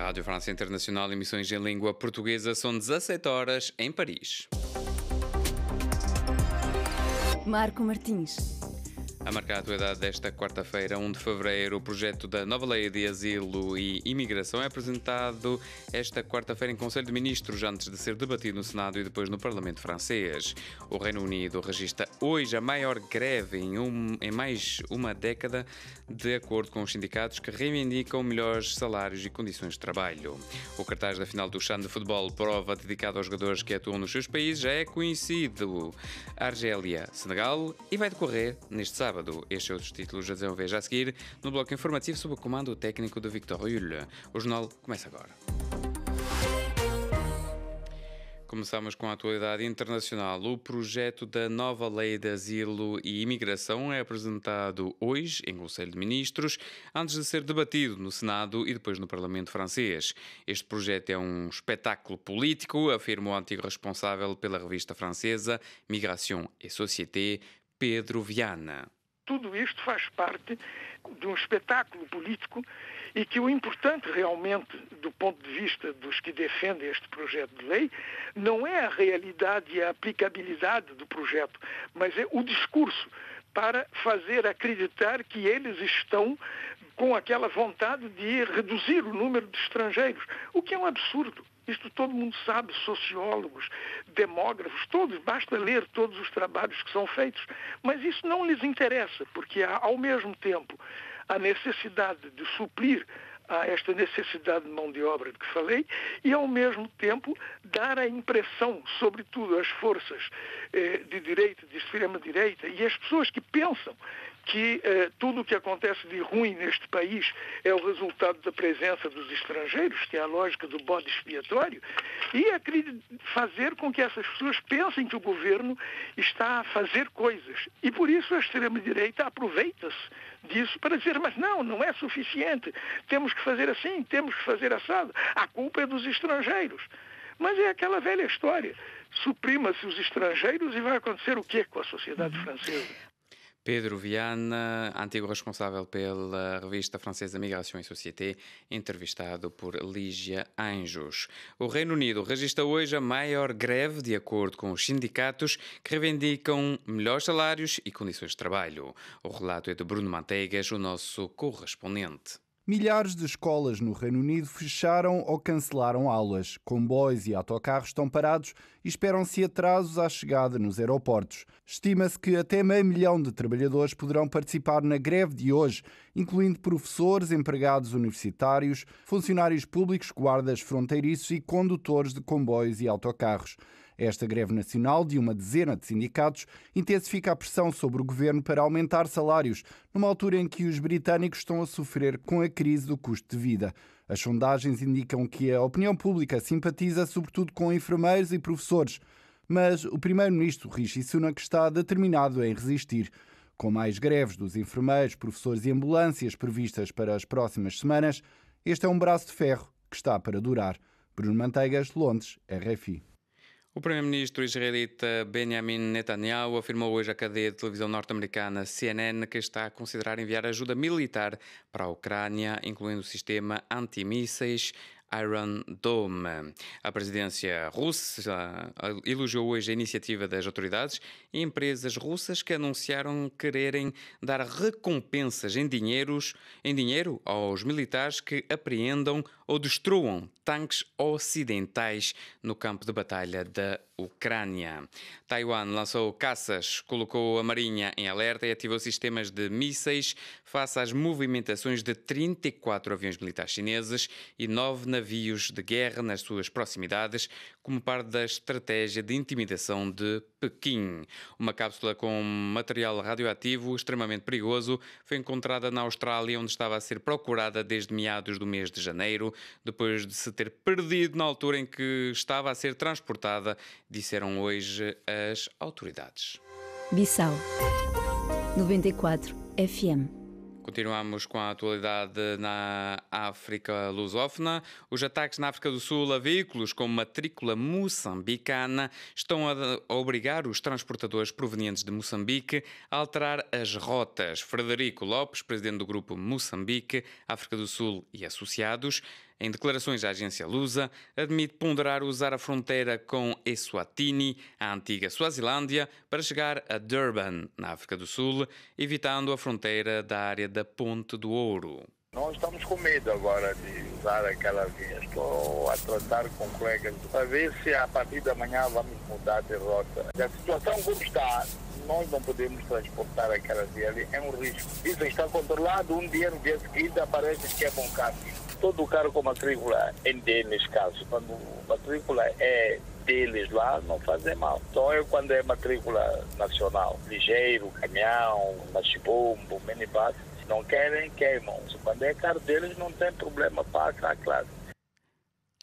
Rádio França Internacional, emissões em língua portuguesa, são 17 horas em Paris. Marco Martins. A marcar a atualidade desta quarta-feira, 1 de fevereiro, o projeto da nova Lei de Asilo e Imigração é apresentado esta quarta-feira em Conselho de Ministros, antes de ser debatido no Senado e depois no Parlamento francês. O Reino Unido registra hoje a maior greve em mais uma década, de acordo com os sindicatos que reivindicam melhores salários e condições de trabalho. O cartaz da final do CHAN de futebol, prova dedicada aos jogadores que atuam nos seus países, já é conhecido. Argélia-Senegal e vai decorrer neste sábado. Estes e outros títulos a desenvolver já a seguir no bloco informativo sob o comando técnico de Victor Rulle. O jornal começa agora. Começamos com a atualidade internacional. O projeto da nova Lei de Asilo e Imigração é apresentado hoje em Conselho de Ministros, antes de ser debatido no Senado e depois no Parlamento francês. Este projeto é um espetáculo político, afirma o antigo responsável pela revista francesa Migration et Société, Pedro Viana. Tudo isto faz parte de um espetáculo político e que o importante realmente, do ponto de vista dos que defendem este projeto de lei, não é a realidade e a aplicabilidade do projeto, mas é o discurso para fazer acreditar que eles estão com aquela vontade de reduzir o número de estrangeiros, o que é um absurdo. Isto todo mundo sabe, sociólogos, demógrafos, todos, basta ler todos os trabalhos que são feitos. Mas isso não lhes interessa, porque há, ao mesmo tempo, a necessidade de suprir a esta necessidade de mão de obra de que falei e, ao mesmo tempo, dar a impressão, sobretudo às forças de direita, de extrema-direita e às pessoas que pensam que tudo o que acontece de ruim neste país é o resultado da presença dos estrangeiros, que é a lógica do bode expiatório, e fazer com que essas pessoas pensem que o governo está a fazer coisas. E por isso a extrema-direita aproveita-se disso para dizer, mas não é suficiente, temos que fazer assim, temos que fazer assado, a culpa é dos estrangeiros. Mas é aquela velha história, suprima-se os estrangeiros e vai acontecer o quê com a sociedade francesa? Pedro Viana, antigo responsável pela revista francesa Migration et Société, entrevistado por Lígia Anjos. O Reino Unido registra hoje a maior greve, de acordo com os sindicatos, que reivindicam melhores salários e condições de trabalho. O relato é de Bruno Manteigas, o nosso correspondente. Milhares de escolas no Reino Unido fecharam ou cancelaram aulas. Comboios e autocarros estão parados e esperam-se atrasos à chegada nos aeroportos. Estima-se que até 500.000 de trabalhadores poderão participar na greve de hoje, incluindo professores, empregados universitários, funcionários públicos, guardas fronteiriços e condutores de comboios e autocarros. Esta greve nacional de uma dezena de sindicatos intensifica a pressão sobre o governo para aumentar salários, numa altura em que os britânicos estão a sofrer com a crise do custo de vida. As sondagens indicam que a opinião pública simpatiza sobretudo com enfermeiros e professores, mas o primeiro-ministro Rishi Sunak está determinado em resistir. Com mais greves dos enfermeiros, professores e ambulâncias previstas para as próximas semanas, este é um braço de ferro que está para durar. Bruno Manteigas, Londres, RFI. O primeiro-ministro israelita Benjamin Netanyahu afirmou hoje à cadeia de televisão norte-americana CNN que está a considerar enviar ajuda militar para a Ucrânia, incluindo o sistema antimísseis Iron Dome. A presidência russa elogiou hoje a iniciativa das autoridades e empresas russas que anunciaram quererem dar recompensas em dinheiro aos militares que apreendam ou destruam tanques ocidentais no campo de batalha da Ucrânia. Taiwan lançou caças, colocou a marinha em alerta e ativou sistemas de mísseis face às movimentações de 34 aviões militares chineses e 9 navios de guerra nas suas proximidades, como parte da estratégia de intimidação de Pequim. Uma cápsula com material radioativo extremamente perigoso foi encontrada na Austrália, onde estava a ser procurada desde meados do mês de janeiro, depois de se ter perdido na altura em que estava a ser transportada, disseram hoje as autoridades. Bissau 94 FM. Continuamos com a atualidade na África lusófona. Os ataques na África do Sul a veículos com matrícula moçambicana estão a obrigar os transportadores provenientes de Moçambique a alterar as rotas. Frederico Lopes, presidente do grupo Moçambique, África do Sul e Associados, em declarações à agência Lusa, admite ponderar usar a fronteira com Eswatini, a antiga Suazilândia, para chegar a Durban, na África do Sul, evitando a fronteira da área da Ponte do Ouro. Nós estamos com medo agora de usar aquela via. Estou a tratar com colegas para ver se a partir da manhã vamos mudar de rota. A situação como está, nós não podemos transportar aquela via ali, é um risco. Isso está controlado, um dia, no dia seguinte, aparece que é bom carro. Todo o carro com matrícula é deles, caso. Quando a matrícula é deles lá, não fazem mal. Então é quando é matrícula nacional, ligeiro, caminhão, machibombo, minibus. Não querem, queimam. Quando é carro deles, não tem problema, passa, claro.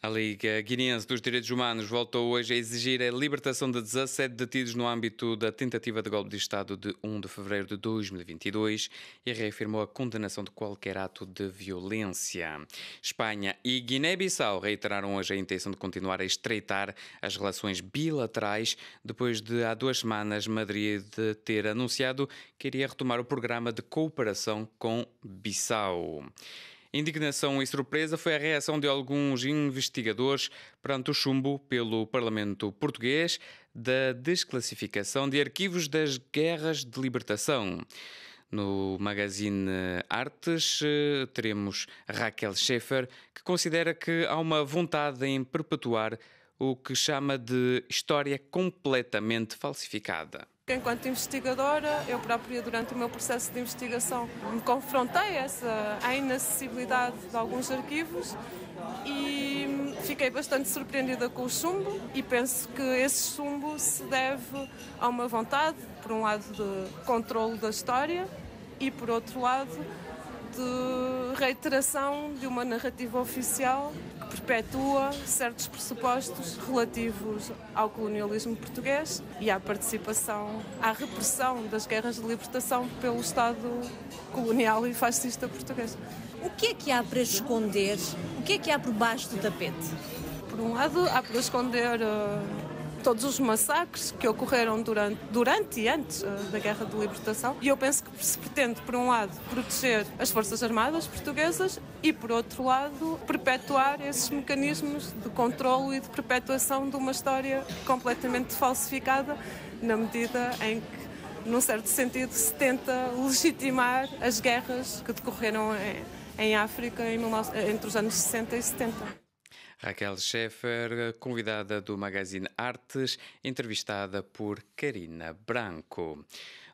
A Liga Guineense dos Direitos Humanos voltou hoje a exigir a libertação de 17 detidos no âmbito da tentativa de golpe de Estado de 1 de fevereiro de 2022 e reafirmou a condenação de qualquer ato de violência. Espanha e Guiné-Bissau reiteraram hoje a intenção de continuar a estreitar as relações bilaterais depois de há 2 semanas Madrid ter anunciado que iria retomar o programa de cooperação com Bissau. Indignação e surpresa foi a reação de alguns investigadores perante o chumbo pelo Parlamento português da desclassificação de arquivos das guerras de libertação. No magazine Artes, teremos Raquel Schaeffer, que considera que há uma vontade em perpetuar o que chama de história completamente falsificada. Enquanto investigadora, eu própria, durante o meu processo de investigação, me confrontei à inacessibilidade de alguns arquivos e fiquei bastante surpreendida com o chumbo e penso que esse chumbo se deve a uma vontade, por um lado, de controle da história e, por outro lado, de reiteração de uma narrativa oficial que perpetua certos pressupostos relativos ao colonialismo português e à participação, à repressão das guerras de libertação pelo Estado colonial e fascista português. O que é que há para esconder? O que é que há por baixo do tapete? Por um lado, há para esconder todos os massacres que ocorreram durante e antes da Guerra de Libertação. E eu penso que se pretende, por um lado, proteger as Forças Armadas portuguesas e, por outro lado, perpetuar esses mecanismos de controlo e de perpetuação de uma história completamente falsificada, na medida em que, num certo sentido, se tenta legitimar as guerras que decorreram em África entre os anos 60 e 70. Raquel Schaeffer, convidada do magazine Artes, entrevistada por Karina Branco.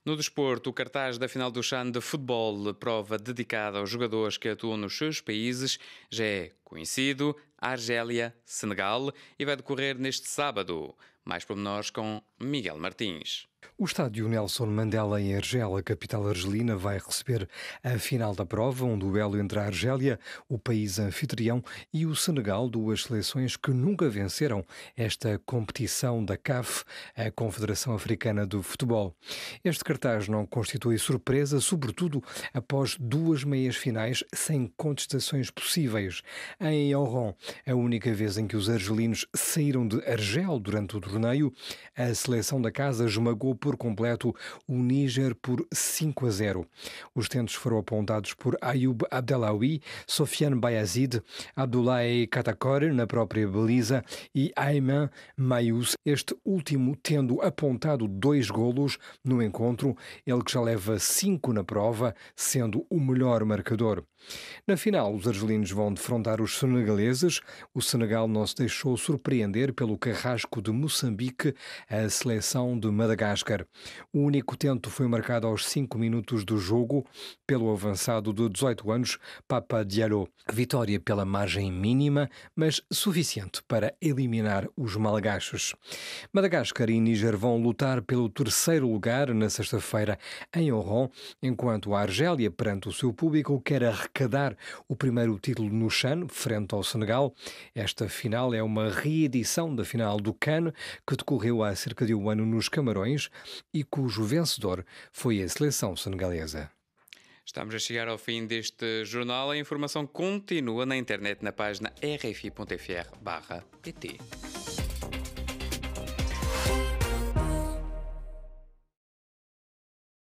No desporto, o cartaz da final do CHAN de futebol, prova dedicada aos jogadores que atuam nos seus países, já é conhecido: Argélia, Senegal, e vai decorrer neste sábado. Mais pormenores com Miguel Martins. O estádio Nelson Mandela em Argel, a capital argelina, vai receber a final da prova, um duelo entre a Argélia, o país anfitrião, e o Senegal, duas seleções que nunca venceram esta competição da CAF, a Confederação Africana do Futebol. Este cartaz não constitui surpresa, sobretudo após 2 meias finais sem contestações possíveis. Em Oran, a única vez em que os argelinos saíram de Argel durante o torneio, a seleção da casa esmagou por completo o Níger por 5-0. Os tentos foram apontados por Ayoub Abdelawi, Sofiane Bayazid, Abdoulaye Katakor na própria baliza e Ayman Mayous, este último tendo apontado 2 golos no encontro, ele que já leva 5 na prova, sendo o melhor marcador. Na final, os argelinos vão defrontar os senegaleses. O Senegal não se deixou surpreender pelo carrasco de Moçambique, a seleção de Madagascar. O único tento foi marcado aos 5 minutos do jogo pelo avançado de 18 anos, Papa Diallo. Vitória pela margem mínima, mas suficiente para eliminar os malgaches. Madagascar e Níger vão lutar pelo 3º lugar na sexta-feira em Oran, enquanto a Argélia, perante o seu público, quer arrecadar o primeiro título no CHAN, frente ao Senegal. Esta final é uma reedição da final do CAN, que decorreu há cerca de 1 ano nos Camarões e cujo vencedor foi a seleção senegalesa. Estamos a chegar ao fim deste jornal. A informação continua na internet na página rfi.fr/pt.